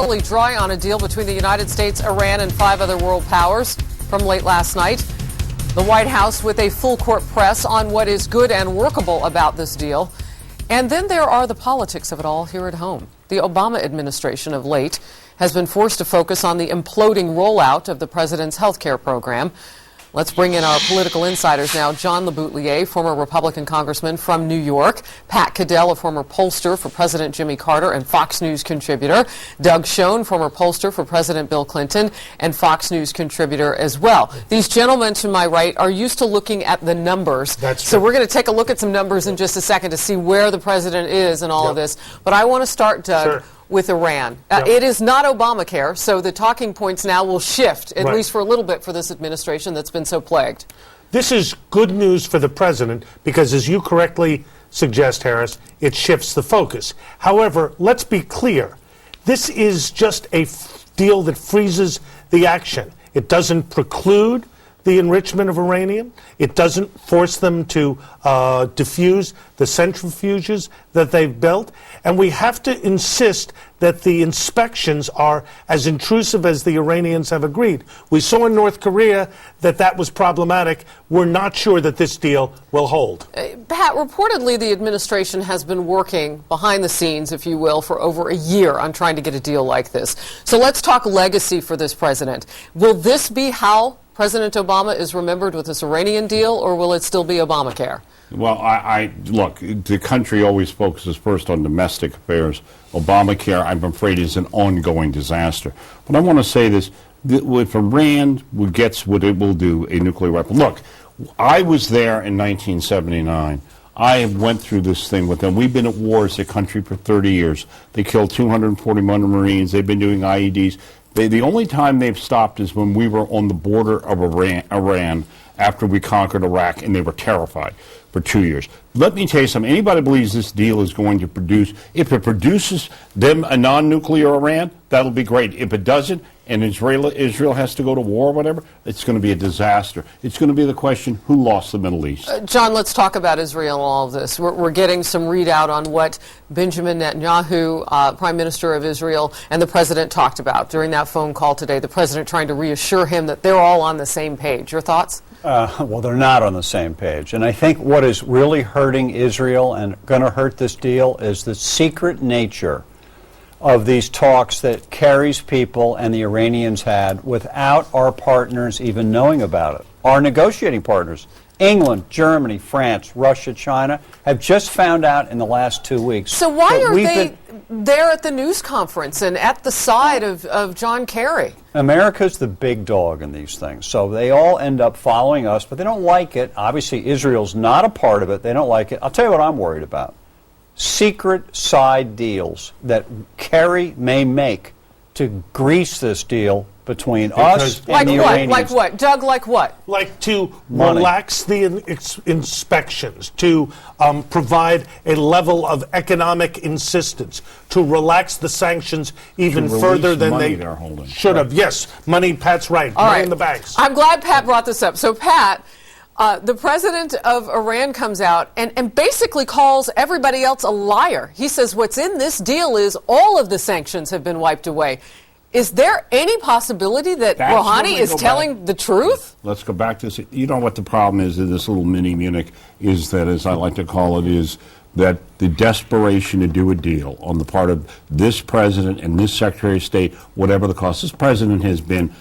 Totally dry on a deal between the United States, Iran, and 5 other world powers from late last night. The White House with a full-court press on what is good and workable about this deal. And then there are the politics of it all here at home. The Obama administration of late has been forced to focus on the imploding rollout of the president's health care program. Let's bring in our political insiders now. John LeBoutelier, former Republican congressman from New York. Pat Caddell, a former pollster for President Jimmy Carter and Fox News contributor. Doug Schoen, former pollster for President Bill Clinton and Fox News contributor as well. These gentlemen to my right are used to looking at the numbers. That's true. So we're going to take a look at some numbers in just a second to see where the president is in all of this. But I want to start, Doug, with Iran. It is not Obamacare, so the talking points now will shift, at least for a little bit, for this administration that's been so plagued. This is good news for the president because, as you correctly suggest, Harris, it shifts the focus. However, let's be clear. This is just a deal that freezes the action. It doesn't preclude the enrichment of uranium. It doesn't force them to diffuse the centrifuges that they've built. And we have to insist that the inspections are as intrusive as the Iranians have agreed. We saw in North Korea that was problematic. We're not sure that this deal will hold. Pat, reportedly the administration has been working behind the scenes, if you will, for over a year on trying to get a deal like this. So let's talk legacy for this president. Will this be how President Obama is remembered with this Iranian deal, or will it still be Obamacare? Well, look, the country always focuses first on domestic affairs. Obamacare, I'm afraid, is an ongoing disaster. But I want to say this, if Iran gets what it will do, a nuclear weapon. Look, I was there in 1979. I went through this thing with them. We've been at war as a country for 30 years. They killed 241 Marines. They've been doing IEDs. The only time they've stopped is when we were on the border of Iran after we conquered Iraq, and they were terrified for 2 years. Let me tell you something. Anybody believes this deal is going to produce, if it produces them a non-nuclear Iran, that'll be great. If it doesn't, and Israel has to go to war or whatever, it's going to be a disaster. It's going to be the question, who lost the Middle East? John, let's talk about Israel and all of this. We're getting some readout on what Benjamin Netanyahu, Prime Minister of Israel, and the President talked about during that phone call today. The President trying to reassure him that they're all on the same page. Your thoughts? Well, they're not on the same page. And I think what is really hurting Israel and going to hurt this deal is the secret nature of these talks that Kerry's people and the Iranians had without our partners even knowing about it. Our negotiating partners, England, Germany, France, Russia, China, have just found out in the last 2 weeks. So why are they there at the news conference and at the side of John Kerry? America's the big dog in these things, so they all end up following us, but they don't like it. Obviously, Israel's not a part of it. They don't like it. I'll tell you what I'm worried about. Secret side deals that Kerry may make to grease this deal between us and the Iranians. Like what? Doug, like what? Like to relax the inspections, to provide a level of economic insistence, to relax the sanctions even further than they should have. Yes, money, Pat's right. Money in the banks. I'm glad Pat brought this up. So, Pat, the president of Iran comes out and basically calls everybody else a liar. He says what's in this deal is all of the sanctions have been wiped away. Is there any possibility that Rouhani is telling the truth? Let's go back to this. You know what the problem is in this little mini Munich is that, as I like to call it, is that the desperation to do a deal on the part of this president and this Secretary of State, whatever the cost. This president has been,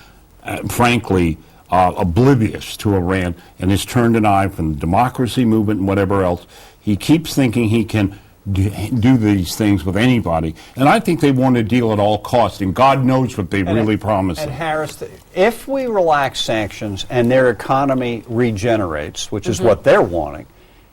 frankly, oblivious to Iran and has turned an eye from the democracy movement and whatever else. He keeps thinking he can do these things with anybody, and I think they want a deal at all costs, and God knows what they really promised them. And Harris, if we relax sanctions and their economy regenerates, which is what they're wanting,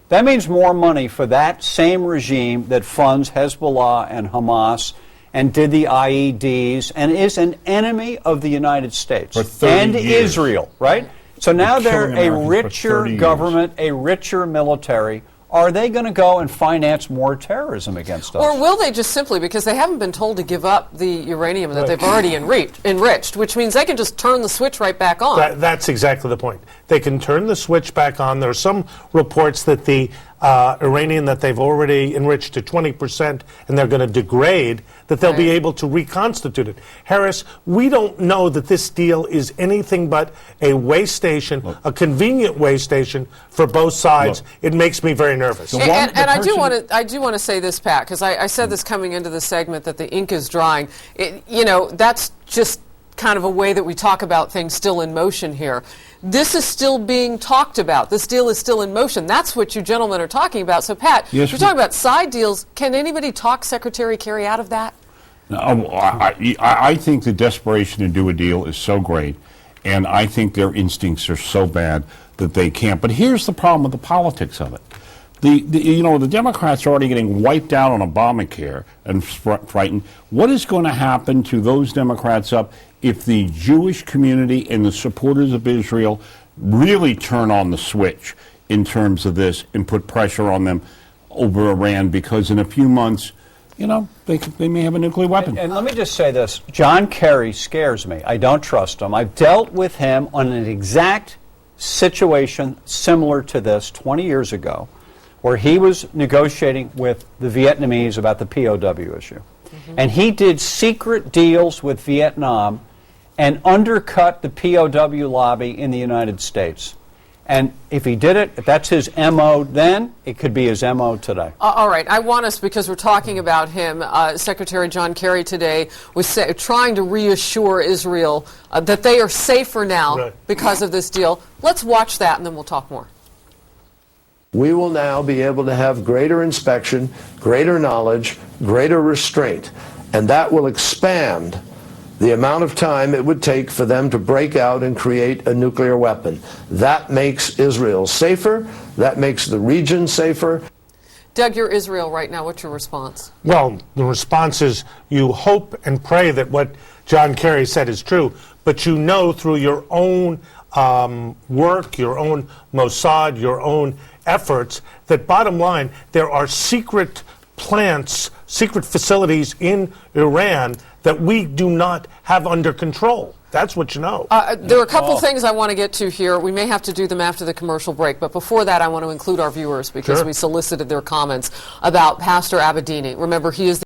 that means more money for that same regime that funds Hezbollah and Hamas and did the IEDs and is an enemy of the United States and Israel, right? So now they're a richer government, a richer military. Are they going to go and finance more terrorism against us? Or will they just simply, because they haven't been told to give up the uranium that they've already enriched, which means they can just turn the switch right back on? That's exactly the point. They can turn the switch back on. There are some reports that the uranium that they've already enriched to 20% and they're going to degrade, that they'll be able to reconstitute it. Harris, we don't know that this deal is anything but a way station, a convenient way station for both sides. It makes me very nervous. And I do want to say this, Pat, because I said this coming into the segment that the ink is drying. That's just kind of a way that we talk about things still in motion here. This is still being talked about. This deal is still in motion. That's what you gentlemen are talking about. So, Pat, you're talking about side deals. Can anybody talk Secretary Kerry out of that? No, I think the desperation to do a deal is so great, and I think their instincts are so bad that they can't. But here's the problem with the politics of it. The Democrats are already getting wiped out on Obamacare and frightened. What is going to happen to those Democrats up if the Jewish community and the supporters of Israel really turn on the switch in terms of this and put pressure on them over Iran? Because in a few months, they may have a nuclear weapon. And let me just say this. John Kerry scares me. I don't trust him. I've dealt with him on an exact situation similar to this 20 years ago, where he was negotiating with the Vietnamese about the POW issue. And he did secret deals with Vietnam and undercut the POW lobby in the United States. And if he did it, if that's his M.O. then, it could be his M.O. today. All right. I want us, because we're talking about him, Secretary John Kerry today was trying to reassure Israel that they are safer now because of this deal. Let's watch that, and then we'll talk more. We will now be able to have greater inspection, greater knowledge, greater restraint, and that will expand the amount of time it would take for them to break out and create a nuclear weapon. That makes Israel safer. That makes the region safer. Doug, you're Israel right now. What's your response? Well, the response is you hope and pray that what John Kerry said is true, but you know through your own work, your own Mossad, your own efforts, that bottom line, there are secret plants, secret facilities in Iran that we do not have under control. That's what you know. There are a couple things I want to get to here. We may have to do them after the commercial break, but before that, I want to include our viewers because we solicited their comments about Pastor Abedini. Remember, he is the